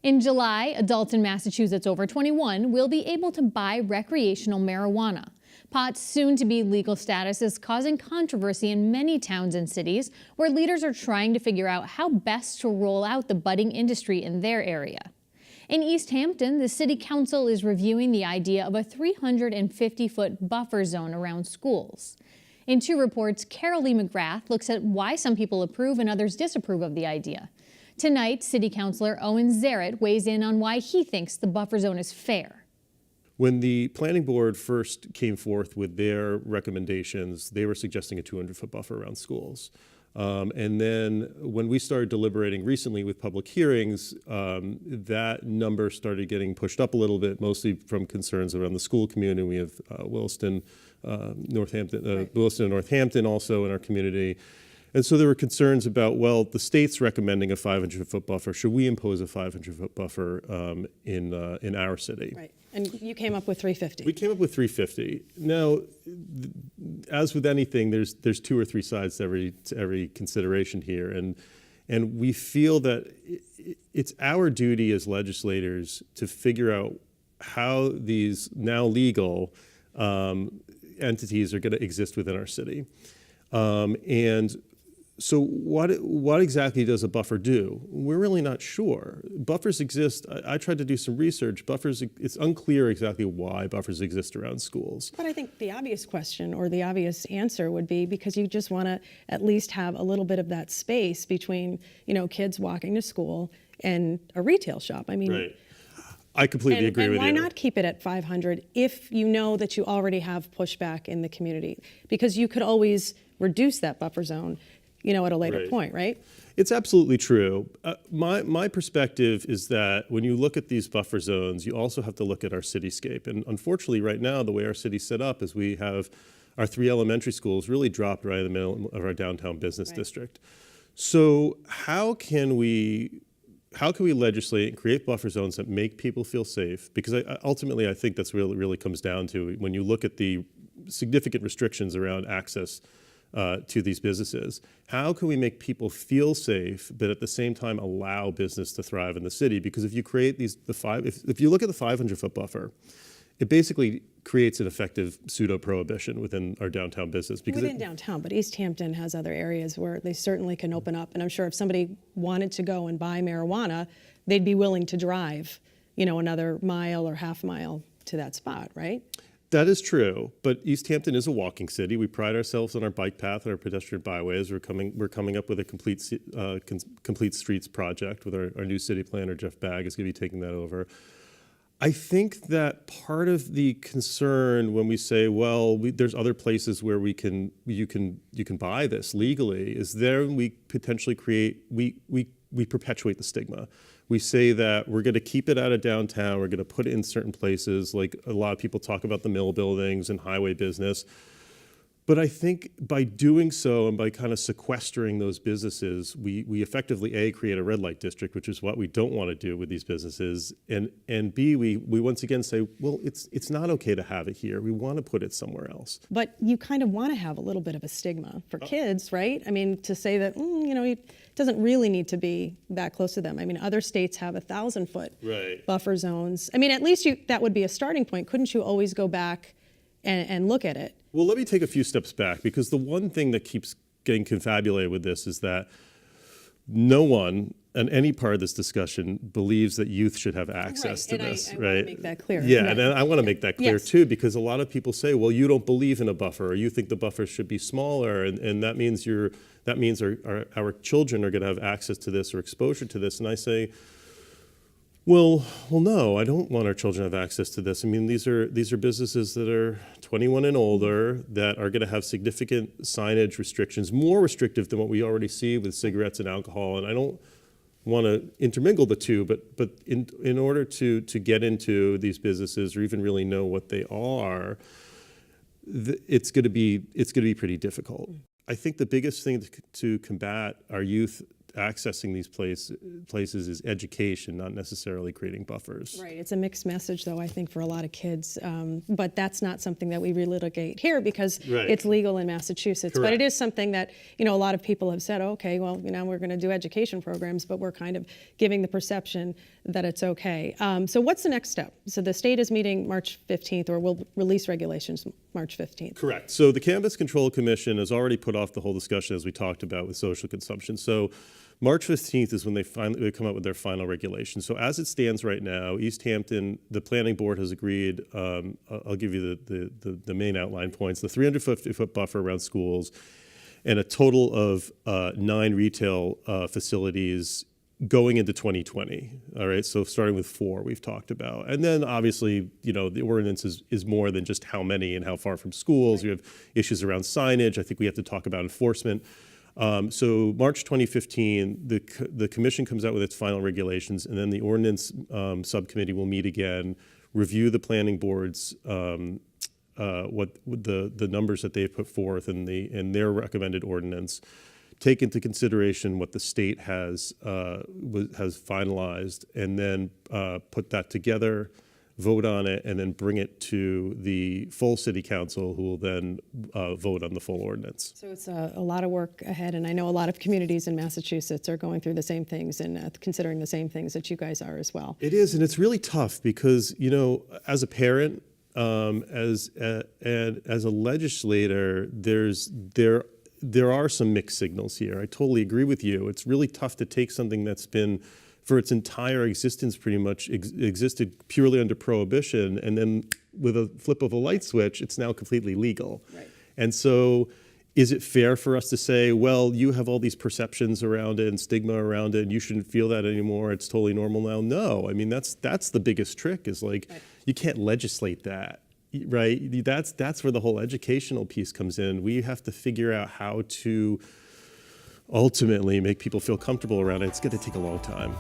In July, adults in Massachusetts over 21 will be able to buy recreational marijuana. Pot's soon-to-be legal status is causing controversy in many towns and cities where leaders are trying to figure out how best to roll out the budding industry in their area. In East Hampton, the City Council is reviewing the idea of a 350-foot buffer zone around schools. In 2 reports, Carol Lee McGrath looks at why some people approve and others disapprove of the idea. Tonight, City Councilor Owen Zaret weighs in on why he thinks the buffer zone is fair. When the planning board first came forth with their recommendations, they were suggesting a 200-foot buffer around schools. And then when we started deliberating recently with public hearings, that number started getting pushed up a little bit, mostly from concerns around the school community. We have Williston, Northampton, Williston and Northampton also in our community. And so there were concerns about, well, the state's recommending a 500-foot buffer. Should we impose a 500-foot buffer in our city? Right. And you came up with 350. We came up with 350. Now, as with anything, there's 2 or 3 sides to every consideration here, and we feel that it's our duty as legislators to figure out how these now legal entities are going to exist within our city, and so what exactly does a buffer do? We're really not sure. Buffers exist. I tried to do some research. Buffers, it's unclear exactly why buffers exist around schools. But I think the obvious question or the obvious answer would be because you just want to at least have a little bit of that space between, kids walking to school and a retail shop. I mean, right. I completely agree with you. And why not keep it at 500 if you know that you already have pushback in the community? Because you could always reduce that buffer zone at a later point, right? It's absolutely true. My perspective is that when you look at these buffer zones, you also have to look at our cityscape. And unfortunately, right now, the way our city's set up is we have our 3 elementary schools really dropped right in the middle of our downtown business district. So how can we legislate and create buffer zones that make people feel safe? Because ultimately, I think that's really comes down to when you look at the significant restrictions around access to these businesses. How can we make people feel safe, but at the same time allow business to thrive in the city? Because if you create if you look at the 500-foot buffer, it basically creates an effective pseudo-prohibition within our downtown business. Because within downtown, but East Hampton has other areas where they certainly can open up. And I'm sure if somebody wanted to go and buy marijuana, they'd be willing to drive, another mile or half mile to that spot, right? That is true, but East Hampton is a walking city. We pride ourselves on our bike path and our pedestrian byways. We're coming up with a complete streets project with our new city planner, Jeff Bagg, is going to be taking that over. I think that part of the concern when we say, well, there's other places where you can buy this legally, is there we potentially we perpetuate the stigma. We say that we're going to keep it out of downtown, we're going to put it in certain places, like a lot of people talk about the mill buildings and highway business. But I think by doing so and by kind of sequestering those businesses, we effectively, A, create a red light district, which is what we don't want to do with these businesses, and B, we once again say, well, it's not okay to have it here. We want to put it somewhere else. But you kind of want to have a little bit of a stigma for kids, right? I mean, to say that, it doesn't really need to be that close to them. I mean, other states have 1,000-foot buffer zones. I mean, at least that would be a starting point. Couldn't you always go back and look at it? Well, let me take a few steps back, because the one thing that keeps getting confabulated with this is that no one in any part of this discussion believes that youth should have access to this, I right? want to make that clear. Yeah, and I want to make that clear too, because a lot of people say, well, you don't believe in a buffer, or you think the buffer should be smaller, and that means our children are going to have access to this or exposure to this. And I say, well, no, I don't want our children to have access to this. I mean, these are businesses that are 21 and older that are going to have significant signage restrictions, more restrictive than what we already see with cigarettes and alcohol. And I don't want to intermingle the two, but in order to get into these businesses or even really know what they are, it's going to be pretty difficult. I think the biggest thing to combat our youth accessing these places is education, not necessarily creating buffers. Right. It's a mixed message, though, I think, for a lot of kids. But that's not something that we relitigate here because it's legal in Massachusetts. Correct. But it is something that, a lot of people have said, okay, well, we're going to do education programs, but we're kind of giving the perception that it's okay. So what's the next step? So the state is meeting March 15th, or will release regulations March 15th. Correct. So the Cannabis Control Commission has already put off the whole discussion, as we talked about, with social consumption. So March 15th is when they come out with their final regulations. So as it stands right now, East Hampton, the planning board has agreed, I'll give you the main outline points, the 350-foot buffer around schools, and a total of 9 retail facilities going into 2020. All right, so starting with 4 we've talked about. And then obviously, the ordinance is more than just how many and how far from schools. You have issues around signage. I think we have to talk about enforcement. So March 2015, the commission comes out with its final regulations, and then the ordinance subcommittee will meet again, review the planning board's what the numbers that they've put forth in their recommended ordinance, take into consideration what the state has finalized, and then put that together, vote on it, and then bring it to the full city council, who will then vote on the full ordinance. So it's a lot of work ahead, and I know a lot of communities in Massachusetts are going through the same things and considering the same things that you guys are as well. It is, and it's really tough because, as a parent, and as a legislator, there are some mixed signals here. I totally agree with you. It's really tough to take something that's been, for its entire existence, pretty much existed purely under prohibition, and then with a flip of a light switch, it's now completely legal. Right. And so, is it fair for us to say, well, you have all these perceptions around it and stigma around it, and you shouldn't feel that anymore, it's totally normal now? No, I mean, that's the biggest trick, is like, right. You can't legislate that, right? That's where the whole educational piece comes in. We have to figure out how to ultimately make people feel comfortable around it. It's going to take a long time.